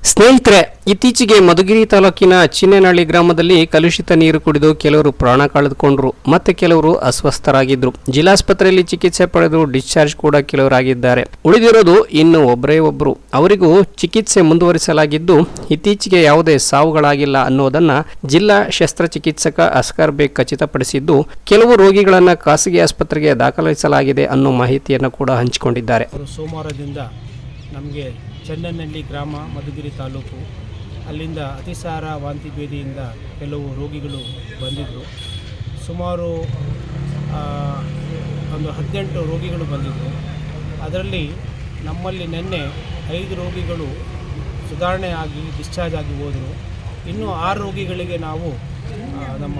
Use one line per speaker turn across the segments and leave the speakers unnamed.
ಸ್ನೇಹಿತರೆ, ಇತ್ತೀಚೆಗೆ ಮಧುಗಿರಿ ತಾಲೂಕಿನ ಚಿನ್ನೇನಹಳ್ಳಿ ಗ್ರಾಮದಲ್ಲಿ ಕಲುಷಿತ ನೀರು ಕುಡಿದು ಕೆಲವರು ಪ್ರಾಣ ಕಳೆದುಕೊಂಡರು. ಮತ್ತೆ ಕೆಲವರು ಅಸ್ವಸ್ಥರಾಗಿದ್ದರು. ಜಿಲ್ಲಾಸ್ಪತ್ರೆಯಲ್ಲಿ ಚಿಕಿತ್ಸೆ ಪಡೆದು ಡಿಸ್ಚಾರ್ಜ್ ಕೂಡ ಕೆಲವರಾಗಿದ್ದಾರೆ. ಉಳಿದಿರೋದು ಇನ್ನು ಒಬ್ಬರೇ ಒಬ್ಬರು. ಅವರಿಗೂ ಚಿಕಿತ್ಸೆ ಮುಂದುವರಿಸಲಾಗಿದ್ದು ಇತ್ತೀಚೆಗೆ ಯಾವುದೇ ಸಾವುಗಳಾಗಿಲ್ಲ ಅನ್ನೋದನ್ನ ಜಿಲ್ಲಾ ಶಸ್ತ್ರಚಿಕಿತ್ಸಕ ಅಸ್ಕರ್ ಬೇಗ್ ಖಚಿತಪಡಿಸಿದ್ದು, ಕೆಲವು ರೋಗಿಗಳನ್ನ ಖಾಸಗಿ ಆಸ್ಪತ್ರೆಗೆ ದಾಖಲಿಸಲಾಗಿದೆ ಅನ್ನೋ ಮಾಹಿತಿಯನ್ನು ಕೂಡ ಹಂಚಿಕೊಂಡಿದ್ದಾರೆ.
ಸೋಮವಾರದಿಂದ ನಮಗೆ ಚಿನ್ನೇನಹಳ್ಳಿ ಗ್ರಾಮ, ಮಧುಗಿರಿ ತಾಲೂಕು, ಅಲ್ಲಿಂದ ಅತಿಸಾರ ವಾಂತಿ ಭೇದಿಯಿಂದ ಕೆಲವು ರೋಗಿಗಳು ಬಂದಿದ್ದರು. ಸುಮಾರು ಒಂದು 18 ರೋಗಿಗಳು ಬಂದಿದ್ದರು. ಅದರಲ್ಲಿ ನಮ್ಮಲ್ಲಿ ನಿನ್ನೆ 5 ರೋಗಿಗಳು ಸುಧಾರಣೆ ಆಗಿ ಡಿಸ್ಚಾರ್ಜ್ ಆಗಿ ಹೋದರು. ಇನ್ನೂ 6 ರೋಗಿಗಳಿಗೆ ನಾವು ನಮ್ಮ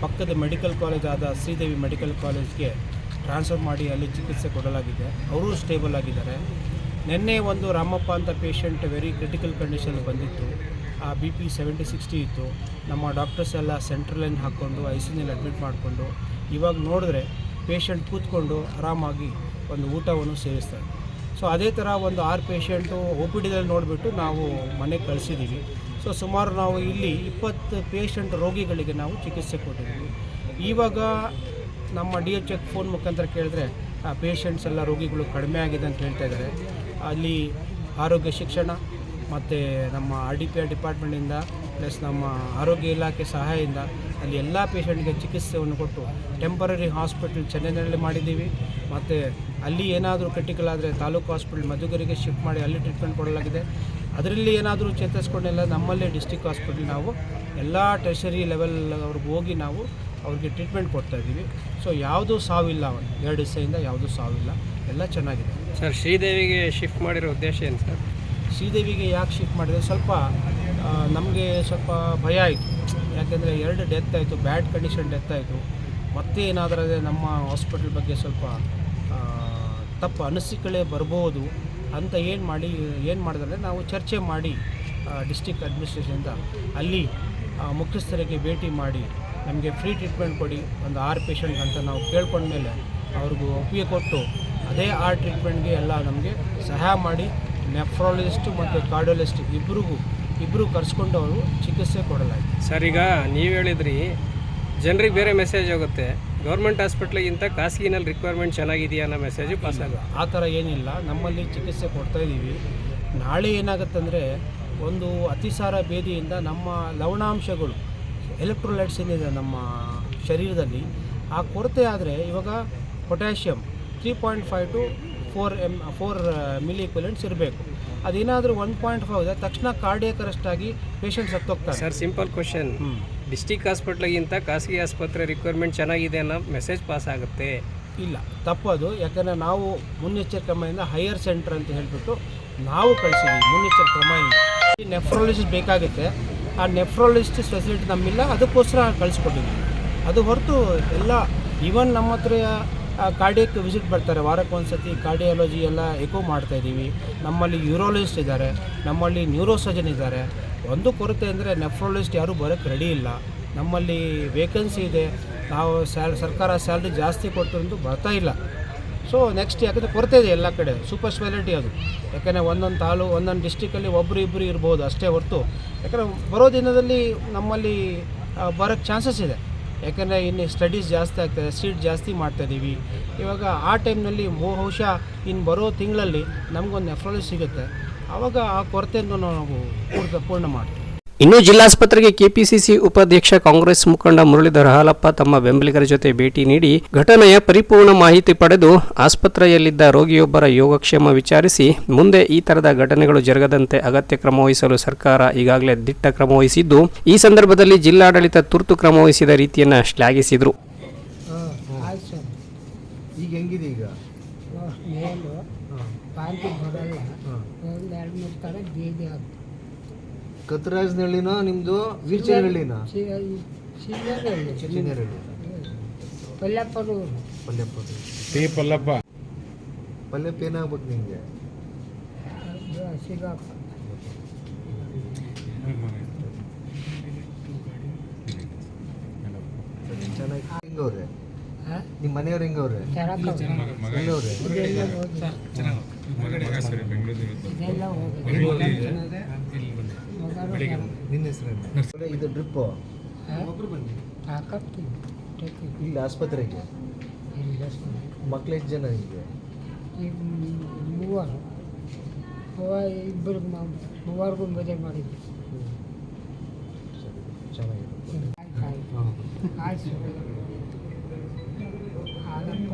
ಪಕ್ಕದ ಮೆಡಿಕಲ್ ಕಾಲೇಜ್ ಆದ ಶ್ರೀದೇವಿ ಮೆಡಿಕಲ್ ಕಾಲೇಜ್ಗೆ ಟ್ರಾನ್ಸ್ಫರ್ ಮಾಡಿ ಅಲ್ಲಿ ಚಿಕಿತ್ಸೆ ಕೊಡಲಾಗಿದೆ. ಅವರು ಸ್ಟೇಬಲ್ ಆಗಿದ್ದಾರೆ. ನಿನ್ನೆ ಒಂದು ರಾಮಪ್ಪ ಅಂತ ಪೇಷಂಟ್ ವೆರಿ ಕ್ರಿಟಿಕಲ್ ಕಂಡೀಷನ್ ಬಂದಿತ್ತು. ಆ BP 70-60 ಇತ್ತು. ನಮ್ಮ ಡಾಕ್ಟರ್ಸ್ ಎಲ್ಲ ಸೆಂಟ್ರಲ್ ಲೈನ್ ಹಾಕ್ಕೊಂಡು ICUನಲ್ಲಿ ಅಡ್ಮಿಟ್ ಮಾಡಿಕೊಂಡು ಇವಾಗ ನೋಡಿದ್ರೆ ಪೇಷಂಟ್ ಕೂತ್ಕೊಂಡು ಆರಾಮಾಗಿ ಒಂದು ಊಟವನ್ನು ಸೇವಿಸ್ತಾರೆ. ಸೊ ಅದೇ ಥರ ಒಂದು 6 ಪೇಷಂಟು OPDದಲ್ಲಿ ನೋಡಿಬಿಟ್ಟು ನಾವು ಮನೆಗೆ ಕಳಿಸಿದ್ದೀವಿ. ಸೊ ಸುಮಾರು ನಾವು ಇಲ್ಲಿ 20 ಪೇಷಂಟ್ ರೋಗಿಗಳಿಗೆ ನಾವು ಚಿಕಿತ್ಸೆ ಕೊಟ್ಟಿದ್ದೀವಿ. ಇವಾಗ ನಮ್ಮ DHO ಫೋನ್ ಮುಖಾಂತರ ಕೇಳಿದ್ರೆ ಆ ಪೇಷಂಟ್ಸ್ ಎಲ್ಲ ರೋಗಿಗಳು ಕಡಿಮೆ ಆಗಿದೆ ಅಂತ ಹೇಳ್ತಾ ಇದ್ದಾರೆ. ಅಲ್ಲಿ ಆರೋಗ್ಯ ಶಿಕ್ಷಣ ಮತ್ತು ನಮ್ಮ RDPR ಡಿಪಾರ್ಟ್ಮೆಂಟಿಂದ ಪ್ಲಸ್ ನಮ್ಮ ಆರೋಗ್ಯ ಇಲಾಖೆ ಸಹಾಯದಿಂದ ಅಲ್ಲಿ ಎಲ್ಲ ಪೇಷಂಟ್ಗೆ ಚಿಕಿತ್ಸೆಯನ್ನು ಕೊಟ್ಟು ಟೆಂಪರರಿ ಹಾಸ್ಪಿಟಲ್ ಚಿನ್ನೇನಹಳ್ಳಿ ಮಾಡಿದ್ದೀವಿ. ಮತ್ತು ಅಲ್ಲಿ ಏನಾದರೂ ಕ್ರಿಟಿಕಲ್ ಆದರೆ ತಾಲೂಕು ಹಾಸ್ಪಿಟಲ್ ಮಧುಗಿರಿಗೆ ಶಿಫ್ಟ್ ಮಾಡಿ ಅಲ್ಲಿ ಟ್ರೀಟ್ಮೆಂಟ್ ಕೊಡಲಾಗಿದೆ. ಅದರಲ್ಲಿ ಏನಾದರೂ ಚೇತರಿಸ್ಕೊಂಡೆಲ್ಲ ನಮ್ಮಲ್ಲೇ ಡಿಸ್ಟಿಕ್ ಹಾಸ್ಪಿಟಲ್ ನಾವು ಎಲ್ಲ ಟೆರ್ಷರಿ ಲೆವೆಲ್ ಅವ್ರಿಗೆ ಹೋಗಿ ನಾವು ಅವ್ರಿಗೆ ಟ್ರೀಟ್ಮೆಂಟ್ ಕೊಡ್ತಾಯಿದ್ದೀವಿ. ಸೊ ಯಾವುದೂ ಸಾವಿಲ್ಲ. 2 ದಿವಸದಿಂದ ಯಾವುದೂ ಸಾವಿಲ್ಲ, ಎಲ್ಲ ಚೆನ್ನಾಗಿದೆ.
ಸರ್, ಶ್ರೀದೇವಿಗೆ ಶಿಫ್ಟ್ ಮಾಡಿರೋ ಉದ್ದೇಶ ಏನು ಸರ್?
ಶ್ರೀದೇವಿಗೆ ಯಾಕೆ ಶಿಫ್ಟ್ ಮಾಡಿದರೆ ಸ್ವಲ್ಪ ನಮಗೆ ಸ್ವಲ್ಪ ಭಯ ಆಯಿತು. ಯಾಕೆಂದರೆ 2 ಡೆತ್ ಆಯಿತು, ಬ್ಯಾಡ್ ಕಂಡೀಷನ್ ಡೆತ್ ಆಯಿತು. ಮತ್ತೆ ಏನಾದರೂ ನಮ್ಮ ಹಾಸ್ಪಿಟಲ್ ಬಗ್ಗೆ ಸ್ವಲ್ಪ ತಪ್ಪು ಅನಿಸಿಕೆಗಳೇ ಬರ್ಬೋದು ಅಂತ ಏನು ಮಾಡಿದ್ರೆ ನಾವು ಚರ್ಚೆ ಮಾಡಿ ಡಿಸ್ಟಿಕ್ ಅಡ್ಮಿನಿಸ್ಟ್ರೇಷನಿಂದ ಅಲ್ಲಿ ಮುಖ್ಯಸ್ಥರಿಗೆ ಭೇಟಿ ಮಾಡಿ ನಮಗೆ ಫ್ರೀ ಟ್ರೀಟ್ಮೆಂಟ್ ಕೊಡಿ ಒಂದು 6 ಪೇಷಂಟ್ ಅಂತ ನಾವು ಕೇಳ್ಕೊಂಡ್ಮೇಲೆ ಅವ್ರಿಗೂ ಒಪ್ಪಿಗೆ ಕೊಟ್ಟು ಅದೇ 6 ಟ್ರೀಟ್ಮೆಂಟ್ಗೆ ಎಲ್ಲ ನಮಗೆ ಸಹಾಯ ಮಾಡಿ ನೆಫ್ರಾಲಜಿಸ್ಟು ಮತ್ತು ಕಾರ್ಡಿಯಾಲಜಿಸ್ಟ್ ಇಬ್ಬರು ಕರೆಸ್ಕೊಂಡು ಅವರು ಚಿಕಿತ್ಸೆ ಕೊಡಲಾಯಿತು.
ಸರ್, ಈಗ ನೀವು ಹೇಳಿದ್ರಿ ಜನರಿಗೆ ಬೇರೆ ಮೆಸೇಜ್ ಹೋಗುತ್ತೆ, ಗೌರ್ಮೆಂಟ್ ಹಾಸ್ಪಿಟ್ಲಿಗಿಂತ ಖಾಸಗಿನಲ್ಲಿ ರಿಕ್ವೈರ್ಮೆಂಟ್ ಚೆನ್ನಾಗಿದೆಯಾ ಅನ್ನೋ ಮೆಸೇಜು ಪಾಸ್ ಆಗುತ್ತೆ.
ಆ ಥರ ಏನಿಲ್ಲ, ನಮ್ಮಲ್ಲಿ ಚಿಕಿತ್ಸೆ ಕೊಡ್ತಾಯಿದ್ದೀವಿ. ನಾಳೆ ಏನಾಗುತ್ತಂದರೆ ಒಂದು ಅತಿಸಾರ ಭೇದಿಯಿಂದ ನಮ್ಮ ಲವಣಾಂಶಗಳು ಎಲೆಕ್ಟ್ರೋಲೈಟ್ಸ್ ಏನಿದೆ ನಮ್ಮ ಶರೀರದಲ್ಲಿ ಆ ಕೊರತೆ ಆದರೆ ಇವಾಗ ಪೊಟ್ಯಾಷಿಯಮ್ 3.5 to 4 ಮಿಲಿ ಇಕ್ವಿಲೆಂಟ್ಸ್ ಇರಬೇಕು. ಅದೇನಾದರೂ 1.5 ಇದೆ ತಕ್ಷಣ ಕಾರ್ಡಿಯಾಕ್ ಅರೆಸ್ಟ್ ಆಗಿ ಪೇಷಂಟ್ ಸತ್ತೋಗ್ತಾರೆ.
ಸರ್, ಸಿಂಪಲ್ ಕ್ವಶನ್, ಡಿಸ್ಟಿಕ್ ಹಾಸ್ಪಿಟ್ಲಿಗಿಂತ ಖಾಸಗಿ ಆಸ್ಪತ್ರೆ ರಿಕ್ವೈರ್ಮೆಂಟ್ ಚೆನ್ನಾಗಿದೆ ಅನ್ನೋ ಮೆಸೇಜ್ ಪಾಸ್ ಆಗುತ್ತೆ?
ಇಲ್ಲ, ತಪ್ಪದು. ಯಾಕಂದರೆ ನಾವು ಮುನ್ನೆಚ್ಚರಿಕೆ ಕ್ರಮದಿಂದ ಹೈಯರ್ ಸೆಂಟರ್ ಅಂತ ಹೇಳಿಬಿಟ್ಟು ನಾವು ಕಳಿಸಿದ್ದೀವಿ. ಮುನ್ನೆಚ್ಚರಿಕೆ ಕ್ರಮದಿಂದ ನೆಫ್ರಾಲಜಿಸ್ಟ್ ಬೇಕಾಗುತ್ತೆ. ಆ ನೆಫ್ರಾಲಜಿಸ್ಟ್ ಫೆಸಿಲಿಟಿ ನಮ್ಮಿಲ್ಲ, ಅದಕ್ಕೋಸ್ಕರ ಕಳಿಸ್ಕೊಟ್ಟಿದ್ದೀವಿ. ಅದು ಹೊರತು ಎಲ್ಲ ಈವನ್ ನಮ್ಮ ಹತ್ರ ಕಾರ್ಡಿಯಕ್ ವಿಸಿಟ್ ಬರ್ತಾರೆ ವಾರಕ್ಕೆ ಒಂದು ಸತಿ. ಕಾರ್ಡಿಯಾಲಜಿ ಎಲ್ಲ ಎಕೋ ಮಾಡ್ತಾಯಿದ್ದೀವಿ. ನಮ್ಮಲ್ಲಿ ಯೂರಾಲಜಿಸ್ಟ್ ಇದ್ದಾರೆ, ನಮ್ಮಲ್ಲಿ ನ್ಯೂರೋಸರ್ಜನ್ ಇದ್ದಾರೆ. ಒಂದು ಕೊರತೆ ಅಂದರೆ ನೆಫ್ರಾಲಜಿಸ್ಟ್ ಯಾರೂ ಬರೋಕ್ಕೆ ರೆಡಿ ಇಲ್ಲ. ನಮ್ಮಲ್ಲಿ ವೇಕೆನ್ಸಿ ಇದೆ, ನಾವು ಸರ್ಕಾರ ಸ್ಯಾಲ್ರಿ ಜಾಸ್ತಿ ಕೊಡ್ತಂದು ಬರ್ತಾ ಇಲ್ಲ. ಸೊ ನೆಕ್ಸ್ಟ್ ಯಾಕಂದರೆ ಕೊರತೆ ಇದೆ ಎಲ್ಲ ಕಡೆ, ಸೂಪರ್ ಸ್ಪೆಷಾಲಿಟಿ ಅದು. ಯಾಕಂದರೆ ಒಂದೊಂದು ಡಿಸ್ಟಿಕಲ್ಲಿ ಇಬ್ಬರು ಇರ್ಬೋದು ಅಷ್ಟೇ ಹೊರತು, ಯಾಕಂದರೆ ಬರೋ ದಿನದಲ್ಲಿ ನಮ್ಮಲ್ಲಿ ಬರೋಕ್ಕೆ ಚಾನ್ಸಸ್ ಇದೆ. ಯಾಕಂದರೆ ಇನ್ನು ಸ್ಟಡೀಸ್ ಜಾಸ್ತಿ ಆಗ್ತಾಯಿದೆ, ಸೀಟ್ ಜಾಸ್ತಿ ಮಾಡ್ತಾಯಿದ್ದೀವಿ. ಇವಾಗ ಆ ಟೈಮ್ನಲ್ಲಿ ಬಹುಶಃ ಇನ್ನು ಬರೋ ತಿಂಗಳಲ್ಲಿ ನಮಗೊಂದು ನೆಫ್ರಾಲಜಿಸ್ಟ್ ಸಿಗುತ್ತೆ. ಆವಾಗ ಆ ಕೊರತೆಯನ್ನು ನಾವು ಪೂರ್ಣ ಮಾಡ್ತೀವಿ.
ಇನ್ನು ಜಿಲ್ಲಾಸ್ಪತ್ರೆಗೆ ಕೆಪಿಸಿಸಿ ಉಪಾಧ್ಯಕ್ಷ ಕಾಂಗ್ರೆಸ್ ಮುಖಂಡ ಮುರಳೀಧರ ಹಾಲಪ್ಪ ತಮ್ಮ ಬೆಂಬಲಿಗರ ಜೊತೆ ಭೇಟಿ ನೀಡಿ ಘಟನೆಯ ಪರಿಪೂರ್ಣ ಮಾಹಿತಿ ಪಡೆದು ಆಸ್ಪತ್ರೆಯಲ್ಲಿದ್ದ ರೋಗಿಯೊಬ್ಬರ ಯೋಗಕ್ಷೇಮ ವಿಚಾರಿಸಿ ಮುಂದೆ ಈ ತರದ ಘಟನೆಗಳು ಜರುಗದಂತೆ ಅಗತ್ಯ ಕ್ರಮ ವಹಿಸಲು ಸರ್ಕಾರ ಈಗಾಗಲೇ ದಿಟ್ಟ ಕ್ರಮ ವಹಿಸಿದ್ದು, ಈ ಸಂದರ್ಭದಲ್ಲಿ ಜಿಲ್ಲಾಡಳಿತ ತುರ್ತು ಕ್ರಮ ವಹಿಸಿದ ರೀತಿಯನ್ನು ಶ್ಲಾಘಿಸಿದರು.
ಕತ್ತರಾಜನಹಳ್ಳಿನ ನಿಮ್ಮದು ವೀರ್ಚನಹಳ್ಳಿನ ಪಲ್ಯಪ್ಪ ಏನಾಗ್ಬೇಕು ನಿಮಗೆ? ಚೆನ್ನಾಗಿ ಹೆಂಗವ್ರೆ ನಿಮ್ಮ ಮನೆಯವ್ರು? ಹೆಂಗವ್ರೆ ಎಲ್ಲವ್ರೆ? ನಿನ್ನ ಹೆಸರೇನು? ಇದು ಡ್ರಿಪ್ಪು ಇಲ್ಲಿ ಆಸ್ಪತ್ರೆಗೆ ಮಕ್ಳು ಎಷ್ಟು ಜನ ಇದೆ?
ಮೂವರ್ಗೂ ಮದುವೆ ಮಾಡಿದ್ವಿ.
ಚೆನ್ನಾಗಿದೆ.
ಆಯ್ತು ಆಗಪ್ಪ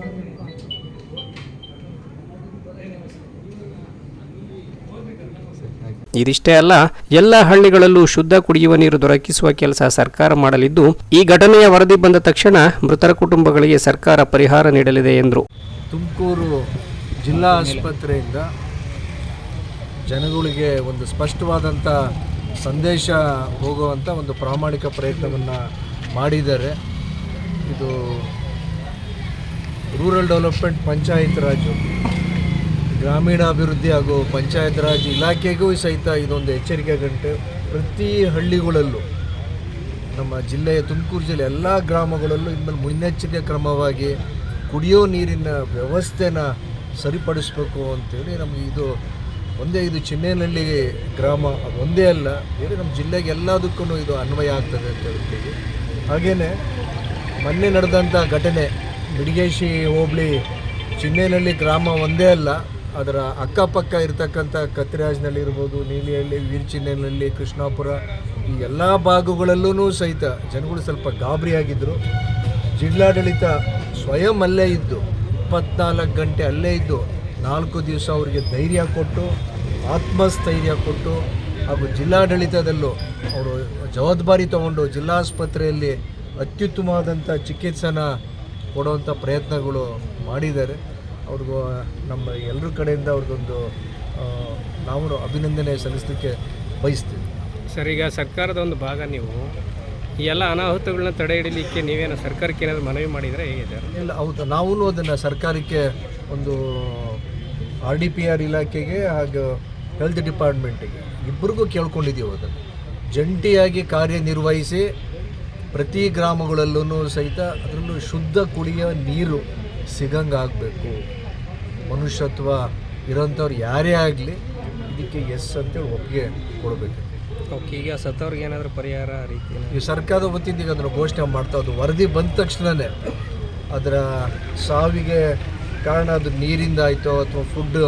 ಇದಿಷ್ಟೇ ಅಲ್ಲ, ಎಲ್ಲ ಹಳ್ಳಿಗಳಲ್ಲೂ ಶುದ್ಧ ಕುಡಿಯುವ ನೀರು ದೊರಕಿಸುವ ಕೆಲಸ ಸರ್ಕಾರ ಮಾಡಲಿದ್ದು, ಈ ಘಟನೆಯ ವರದಿ ಬಂದ ತಕ್ಷಣ ಮೃತರ ಕುಟುಂಬಗಳಿಗೆ ಸರ್ಕಾರ ಪರಿಹಾರ ನೀಡಲಿದೆ ಎಂದರು.
ತುಮಕೂರು ಜಿಲ್ಲಾ ಆಸ್ಪತ್ರೆಯಿಂದ ಜನಗಳಿಗೆ ಒಂದು ಸ್ಪಷ್ಟವಾದಂಥ ಸಂದೇಶ ಹೋಗುವಂಥ ಒಂದು ಪ್ರಾಮಾಣಿಕ ಪ್ರಯತ್ನವನ್ನು ಮಾಡಿದ್ದಾರೆ. ಇದು ರೂರಲ್ ಡೆವಲಪ್ಮೆಂಟ್, ಪಂಚಾಯತ್ ರಾಜು, ಗ್ರಾಮೀಣಾಭಿವೃದ್ಧಿ ಹಾಗೂ ಪಂಚಾಯತ್ ರಾಜ್ ಇಲಾಖೆಗೂ ಸಹಿತ ಇದೊಂದು ಎಚ್ಚರಿಕೆ ಗಂಟೆ. ಪ್ರತಿ ಹಳ್ಳಿಗಳಲ್ಲೂ, ನಮ್ಮ ಜಿಲ್ಲೆಯ ತುಮಕೂರು ಜಿಲ್ಲೆ ಎಲ್ಲ ಗ್ರಾಮಗಳಲ್ಲೂ ಇನ್ಮೇಲೆ ಮುನ್ನೆಚ್ಚರಿಕೆ ಕ್ರಮವಾಗಿ ಕುಡಿಯೋ ನೀರಿನ ವ್ಯವಸ್ಥೆನ ಸರಿಪಡಿಸಬೇಕು ಅಂತೇಳಿ ನಮಗೆ ಇದು ಚಿನ್ನೇನಹಳ್ಳಿ ಗ್ರಾಮ ಅದು ಒಂದೇ ಅಲ್ಲ, ಬೇರೆ ನಮ್ಮ ಜಿಲ್ಲೆಗೆ ಎಲ್ಲದಕ್ಕೂ ಇದು ಅನ್ವಯ ಆಗ್ತದೆ ಅಂತ ಹೇಳ್ತೀವಿ. ಹಾಗೆಯೇ ಮೊನ್ನೆ ನಡೆದಂಥ ಘಟನೆ ಮಿಡಿಗೇಶಿ ಹೋಬಳಿ ಚಿನ್ನೇನಹಳ್ಳಿ ಗ್ರಾಮ ಒಂದೇ ಅಲ್ಲ, ಅದರ ಅಕ್ಕಪಕ್ಕ ಇರತಕ್ಕಂಥ ಕತ್ರಿರಾಜ್ನಲ್ಲಿ ಇರ್ಬೋದು, ನೀಲಿಹಳ್ಳಿ, ವೀರಚಿನ್ನೇನಹಳ್ಳಿ, ಕೃಷ್ಣಾಪುರ, ಈ ಎಲ್ಲ ಭಾಗಗಳಲ್ಲೂ ಸಹಿತ ಜನಗಳು ಸ್ವಲ್ಪ ಗಾಬರಿಯಾಗಿದ್ದರು. ಜಿಲ್ಲಾಡಳಿತ ಸ್ವಯಂ ಅಲ್ಲೇ ಇದ್ದು 24 ಗಂಟೆ ಅಲ್ಲೇ ಇದ್ದು 4 ದಿವಸ ಅವರಿಗೆ ಧೈರ್ಯ ಕೊಟ್ಟು, ಆತ್ಮಸ್ಥೈರ್ಯ ಕೊಟ್ಟು, ಹಾಗೂ ಜಿಲ್ಲಾಡಳಿತದಲ್ಲೂ ಅವರು ಜವಾಬ್ದಾರಿ ತಗೊಂಡು ಜಿಲ್ಲಾಸ್ಪತ್ರೆಯಲ್ಲಿ ಅತ್ಯುತ್ತಮವಾದಂಥ ಚಿಕಿತ್ಸೆನ ಕೊಡುವಂಥ ಪ್ರಯತ್ನಗಳು ಮಾಡಿದ್ದಾರೆ. ಅವ್ರಿಗೂ ನಮ್ಮ ಎಲ್ಲರ ಕಡೆಯಿಂದ ಅವ್ರಿಗೊಂದು ನಾವು ಅಭಿನಂದನೆ ಸಲ್ಲಿಸಲಿಕ್ಕೆ ಬಯಸ್ತೀವಿ.
ಸರ್, ಈಗ ಸರ್ಕಾರದ ಒಂದು ಭಾಗ ನೀವು ಈ ಎಲ್ಲ ಅನಾಹುತಗಳನ್ನ ತಡೆ ಹಿಡಲಿಕ್ಕೆ ನೀವೇನು ಸರ್ಕಾರಕ್ಕೆ ಏನಾದರೂ ಮನವಿ ಮಾಡಿದರೆ ಹೇಗಿದೆ?
ಇಲ್ಲ, ಹೌದು, ನಾವು ಅದನ್ನು ಸರ್ಕಾರಕ್ಕೆ ಒಂದು RDPR ಇಲಾಖೆಗೆ ಹಾಗೂ ಹೆಲ್ತ್ ಡಿಪಾರ್ಟ್ಮೆಂಟಿಗೆ ಇಬ್ಬರಿಗೂ ಕೇಳ್ಕೊಂಡಿದ್ದೀವಿ. ಅದನ್ನು ಜಂಟಿಯಾಗಿ ಕಾರ್ಯನಿರ್ವಹಿಸಿ ಪ್ರತಿ ಗ್ರಾಮಗಳಲ್ಲೂ ಸಹಿತ ಅದರಲ್ಲೂ ಶುದ್ಧ ಕುಡಿಯೋ ನೀರು ಸಿಗಂಗಾಗಬೇಕು. ಮನುಷ್ಯತ್ವ ಇರೋಂಥವ್ರು ಯಾರೇ ಆಗಲಿ ಇದಕ್ಕೆ ಎಸ್ ಅಂತೇಳಿ ಒಪ್ಪಿಗೆ ಕೊಡಬೇಕು.
ಓಕೆ, ಈಗ ಸತ್ತವ್ರಿಗೆ ಏನಾದರೂ ಪರಿಹಾರ ರೀತಿ
ಈ ಸರ್ಕಾರದ ವತಿಯಿಂದ ಈಗ ಅದನ್ನು ಘೋಷಣೆ ಮಾಡ್ತಾ ಇದ್ದು, ವರದಿ ಬಂದ ತಕ್ಷಣವೇ ಅದರ ಸಾವಿಗೆ ಕಾರಣ ಅದು ನೀರಿಂದ ಆಯಿತು ಅಥವಾ ಫುಡ್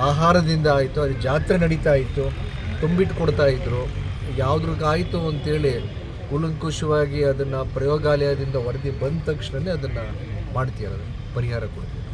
ಆಹಾರದಿಂದ ಆಯಿತು, ಅದು ಜಾತ್ರೆ ನಡೀತಾ ಇತ್ತು, ತುಂಬಿಟ್ಟು ಕೊಡ್ತಾಯಿದ್ರು, ಯಾವುದ್ರಿಗಾಯಿತು ಅಂತೇಳಿ ಕೂಲಂಕುಷವಾಗಿ ಅದನ್ನು ಪ್ರಯೋಗಾಲಯದಿಂದ ವರದಿ ಬಂದ ತಕ್ಷಣವೇ ಅದನ್ನು ಮಾಡ್ತೀವಿ, ಅದನ್ನು ಪರಿಹಾರ ಕೊಡ್ತೀವಿ.